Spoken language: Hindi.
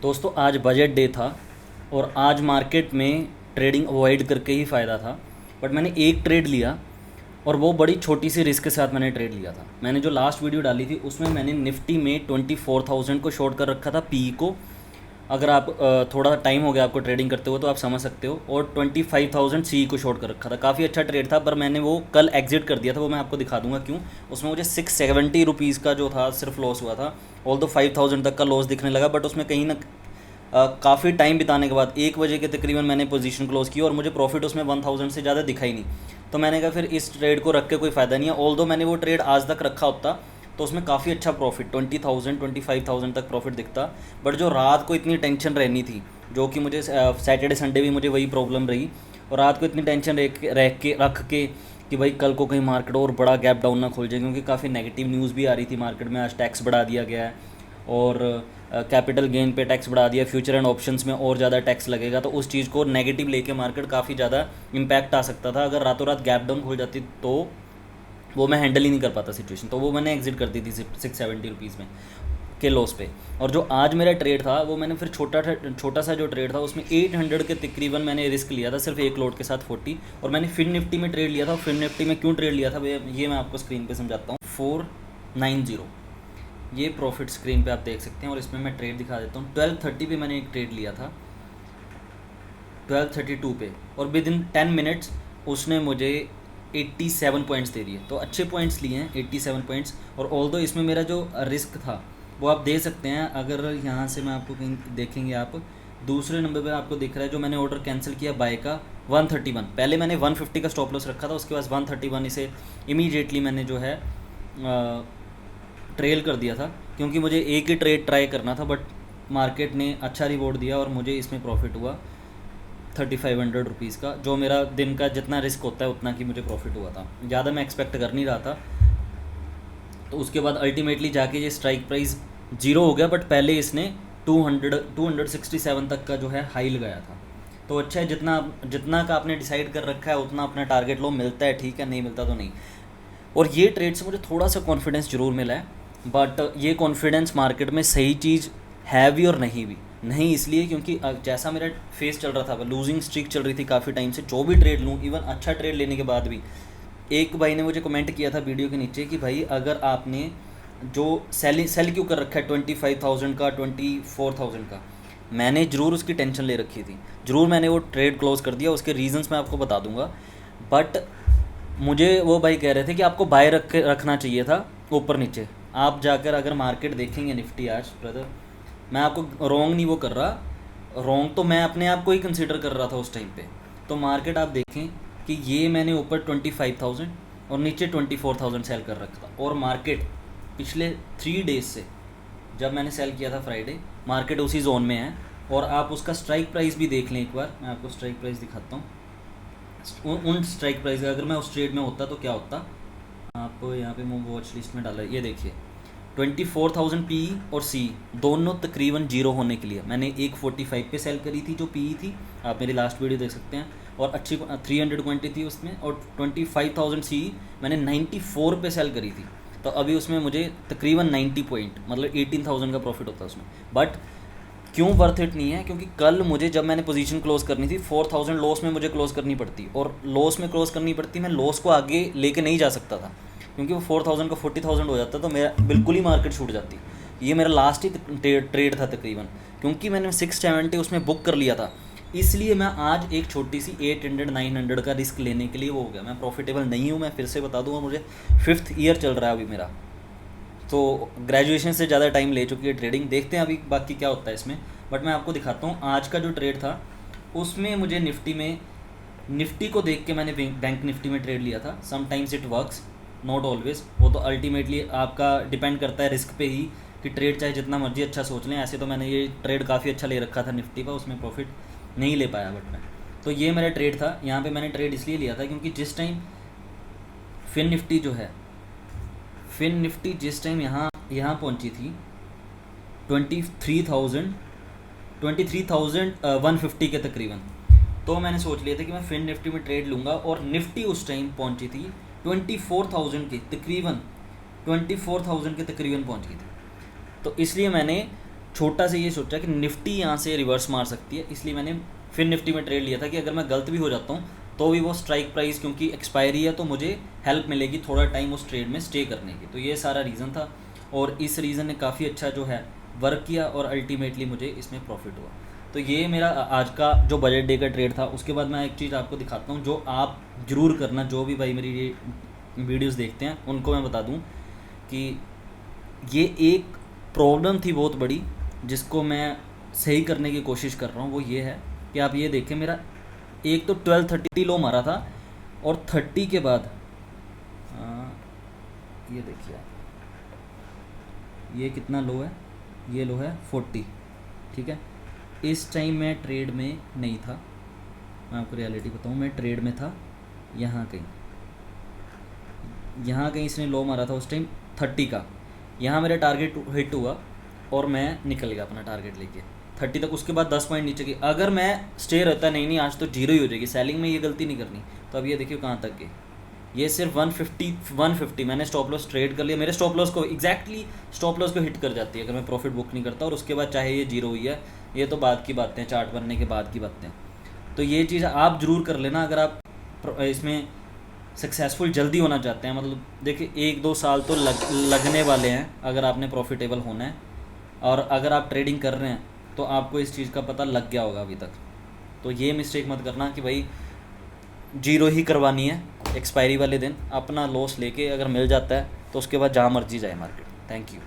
दोस्तों आज बजट डे था और आज मार्केट में ट्रेडिंग अवॉइड करके ही फ़ायदा था। बट मैंने एक ट्रेड लिया और वो बड़ी छोटी सी रिस्क के साथ मैंने ट्रेड लिया था। मैंने जो लास्ट वीडियो डाली थी उसमें मैंने निफ्टी में 24,000 को शॉर्ट कर रखा था, पी को। अगर आप थोड़ा टाइम हो गया आपको ट्रेडिंग करते हुए तो आप समझ सकते हो। और 25,000 सी को शॉर्ट कर रखा था। काफ़ी अच्छा ट्रेड था, पर मैंने वो कल एग्जिट कर दिया था। वो मैं आपको दिखा दूंगा क्यों। उसमें मुझे 670 रुपीज़ का जो था सिर्फ लॉस हुआ था। ऑल दो 5,000 तक का लॉस दिखने लगा, बट उसमें कहीं ना काफ़ी टाइम बिताने के बाद 1 बजे के तकरीबन मैंने पोजीशन क्लोज की और मुझे प्रॉफिट उसमें 1,000 से ज़्यादा दिखा ही नहीं। तो मैंने कहा फिर इस ट्रेड को रख के कोई फ़ायदा नहीं है। ऑल दो मैंने वो ट्रेड आज तक रखा होता तो उसमें काफ़ी अच्छा प्रॉफिट 20,000 25,000 तक प्रॉफिट दिखता। बट जो रात को इतनी टेंशन रहनी थी, जो कि मुझे सैटरडे संडे भी मुझे वही प्रॉब्लम रही। और रात को इतनी टेंशन रख के कि भाई कल को कहीं मार्केट और बड़ा गैप डाउन ना खोल जाए, क्योंकि काफ़ी नेगेटिव न्यूज़ भी आ रही थी मार्केट में। आज टैक्स बढ़ा दिया गया है और कैपिटल गेन पे टैक्स बढ़ा दिया, फ्यूचर एंड ऑप्शंस में और ज़्यादा टैक्स लगेगा। तो उस चीज़ को नेगेटिव लेके मार्केट काफ़ी ज़्यादा इम्पैक्ट आ सकता था। अगर रातों रात गैप डाउन खुल जाती तो वो मैं हैंडल ही नहीं कर पाता सिचुएशन। तो वो मैंने एग्जिट कर दी थी 670 रुपीज़ में के लॉस पे। और जो आज मेरा ट्रेड था वो मैंने फिर छोटा सा जो ट्रेड था उसमें 800 के तकरीबन मैंने रिस्क लिया था, सिर्फ एक लोड के साथ 40। और मैंने फिन निफ्टी में ट्रेड लिया था। फिन निफ्टी में क्यों ट्रेड लिया था ये मैं आपको स्क्रीन पे समझाता हूँ। 490 ये प्रॉफिट स्क्रीन पे आप देख सकते हैं। और इसमें मैं ट्रेड दिखा देता हूँ। 1230 पे मैंने एक ट्रेड लिया था, 1232 पे, और विद इन 10 मिनट्स उसने मुझे 87 पॉइंट्स दे दिए। तो अच्छे पॉइंट्स लिए हैं, 87 पॉइंट्स। और ऑल दो इसमें मेरा जो रिस्क था वो आप दे सकते हैं। अगर यहाँ से मैं आपको कहीं देखेंगे, आप दूसरे नंबर पे आपको दिख रहा है जो मैंने ऑर्डर कैंसिल किया बाय का 131। पहले मैंने 150 का स्टॉप लॉस रखा था, उसके बाद 131 इसे इमीडिएटली मैंने जो है ट्रेल कर दिया था, क्योंकि मुझे एक ही ट्रेड ट्राई करना था। बट मार्केट ने अच्छा रिवॉर्ड दिया और मुझे इसमें प्रॉफिट हुआ 3,500 रुपीज़ का। जो मेरा दिन का जितना रिस्क होता है उतना की मुझे प्रॉफिट हुआ था। ज़्यादा मैं एक्सपेक्ट कर नहीं रहा था। तो उसके बाद अल्टीमेटली जाके ये स्ट्राइक प्राइस 0 हो गया, बट पहले इसने 267 तक का जो है हाई लगाया था। तो अच्छा है, जितना का आपने डिसाइड कर रखा है उतना अपना टारगेट लो। मिलता है ठीक है, नहीं मिलता तो नहीं। और ये ट्रेड से मुझे थोड़ा सा कॉन्फिडेंस ज़रूर मिला है, बट ये कॉन्फिडेंस मार्केट में सही चीज़ है भी और नहीं भी। नहीं इसलिए क्योंकि जैसा मेरा फेस चल रहा था, लूजिंग स्ट्रीक चल रही थी काफ़ी टाइम से। जो भी ट्रेड लूँ, इवन अच्छा ट्रेड लेने के बाद भी, एक भाई ने मुझे कमेंट किया था वीडियो के नीचे कि भाई अगर आपने जो सेल क्यों कर रखा है 25,000 का, 24,000 का। मैंने ज़रूर उसकी टेंशन ले रखी थी, ज़रूर मैंने वो ट्रेड क्लोज कर दिया। उसके रीजंस मैं आपको बता दूंगा। बट मुझे वो भाई कह रहे थे कि आपको बाय रखना चाहिए था ऊपर नीचे। आप जाकर अगर मार्केट देखेंगे निफ्टी आज, ब्रदर मैं आपको रॉन्ग नहीं वो कर रहा, रॉन्ग तो मैं अपने आप को ही कंसिडर कर रहा था उस टाइम पे। तो मार्केट आप देखें कि ये मैंने ऊपर 25,000 और नीचे 24,000 सेल कर रखा था। और मार्केट पिछले 3 डेज से, जब मैंने सेल किया था फ्राइडे, मार्केट उसी जोन में है। और आप उसका स्ट्राइक प्राइस भी देख लें एक बार। मैं आपको स्ट्राइक प्राइस दिखाता हूँ। उन स्ट्राइक प्राइस अगर मैं उस ट्रेड में होता तो क्या होता, आप यहाँ पे मैं वॉच लिस्ट में डाला है, ये देखिए 24,000 पी और सी दोनों तकरीबन 0 होने के लिए मैंने 145 पे सेल करी थी जो पी थी। आप मेरी लास्ट वीडियो देख सकते हैं। और अच्छी 300 क्वांटिटी थी उसमें। और 25,000 सी मैंने 94 पे सेल करी थी। तो अभी उसमें मुझे तकरीबन 90 पॉइंट, मतलब 18,000 का प्रॉफिट होता है उसमें। बट क्यों वर्थ इट नहीं है, क्योंकि कल मुझे जब मैंने पोजीशन क्लोज करनी थी 4,000 लॉस में मुझे क्लोज करनी पड़ती। और लॉस में क्लोज करनी पड़ती, मैं लॉस को आगे लेके नहीं जा सकता था, क्योंकि वो 4,000 का 40,000 हो जाता तो मेरा बिल्कुल ही मार्केट छूट जाती। ये मेरा लास्ट ही ट्रेड था तकरीबन, क्योंकि मैंने 670 उसमें बुक कर लिया था। इसलिए मैं आज एक छोटी सी 800-900 का रिस्क लेने के लिए वो हो गया। मैं प्रॉफिटेबल नहीं हूँ, मैं फिर से बता दूँगा। मुझे 5th ईयर चल रहा है अभी मेरा, तो ग्रेजुएशन से ज़्यादा टाइम ले चुकी है ट्रेडिंग। देखते हैं अभी बाकी क्या होता है इसमें। बट मैं आपको दिखाता हूँ आज का जो ट्रेड था उसमें मुझे निफ्टी को देख के मैंने बैंक निफ्टी में ट्रेड लिया था। Sometimes it works, not always. वो तो अल्टीमेटली आपका डिपेंड करता है रिस्क पे ही, कि ट्रेड चाहे जितना मर्जी अच्छा सोच लें। ऐसे तो मैंने ये ट्रेड काफ़ी अच्छा ले रखा था निफ्टी का, उसमें प्रॉफिट नहीं ले पाया। बट मैं तो ये मेरा ट्रेड था। यहाँ पे मैंने ट्रेड इसलिए लिया था क्योंकि जिस टाइम फिन निफ्टी जिस टाइम यहाँ पहुँची थी 23,150 के तकरीबन, तो मैंने सोच लिया था कि मैं फिन निफ्टी में ट्रेड लूँगा। और निफ्टी उस टाइम पहुँची थी 24,000 के तकरीबन, 24,000 के तकरीबन पहुँच गई थी। तो इसलिए मैंने छोटा से ये सोचा कि निफ्टी यहाँ से रिवर्स मार सकती है, इसलिए मैंने फिर निफ्टी में ट्रेड लिया था कि अगर मैं गलत भी हो जाता हूँ तो भी वो स्ट्राइक प्राइस क्योंकि एक्सपायरी है तो मुझे हेल्प मिलेगी थोड़ा टाइम उस ट्रेड में स्टे करने की। तो ये सारा रीज़न था और इस रीज़न ने काफ़ी अच्छा जो है वर्क किया और अल्टीमेटली मुझे इसमें प्रॉफिट हुआ। तो ये मेरा आज का जो बजट डे का ट्रेड था। उसके बाद मैं एक चीज़ आपको दिखाता हूँ जो आप ज़रूर करना, जो भी भाई मेरी ये वीडियोस देखते हैं उनको मैं बता दूँ कि ये एक प्रॉब्लम थी बहुत बड़ी जिसको मैं सही करने की कोशिश कर रहा हूँ। वो ये है कि आप ये देखें, मेरा एक तो 1230 लो मारा था और 30 के बाद ये देखिए आप, ये कितना लो है, ये लो है 40, ठीक है। इस टाइम मैं ट्रेड में नहीं था, मैं आपको रियलिटी बताऊँ, मैं ट्रेड में था यहाँ कहीं इसने लो मारा था उस टाइम 30 का। यहाँ मेरा टारगेट हिट हुआ और मैं निकल गया अपना टारगेट लेके 30 तक। उसके बाद 10 पॉइंट नीचे गई। अगर मैं स्टे रहता नहीं आज तो जीरो ही हो जाएगी। सेलिंग में ये गलती नहीं करनी। तो अब ये देखिए कहाँ तक गई, ये सिर्फ 150 मैंने स्टॉप लॉस ट्रेड कर लिया। मेरे स्टॉप लॉस को एग्जैक्टली स्टॉप लॉस को हिट कर जाती है अगर मैं प्रॉफिट बुक नहीं करता। और उसके बाद चाहे ये जीरो हुई है, ये तो बाद की बातें, चार्ट बनने के बाद की बातें। तो ये चीज़ आप ज़रूर कर लेना अगर आप इसमें सक्सेसफुल जल्दी होना चाहते हैं। मतलब देखिए 1-2 साल तो लगने वाले हैं अगर आपने प्रॉफिटेबल होना है। और अगर आप ट्रेडिंग कर रहे हैं तो आपको इस चीज़ का पता लग गया होगा अभी तक। तो ये मिस्टेक मत करना कि भाई जीरो ही करवानी है एक्सपायरी वाले दिन। अपना लॉस लेके अगर मिल जाता है तो उसके बाद जहाँ मर्जी जाए मार्केट। Thank you.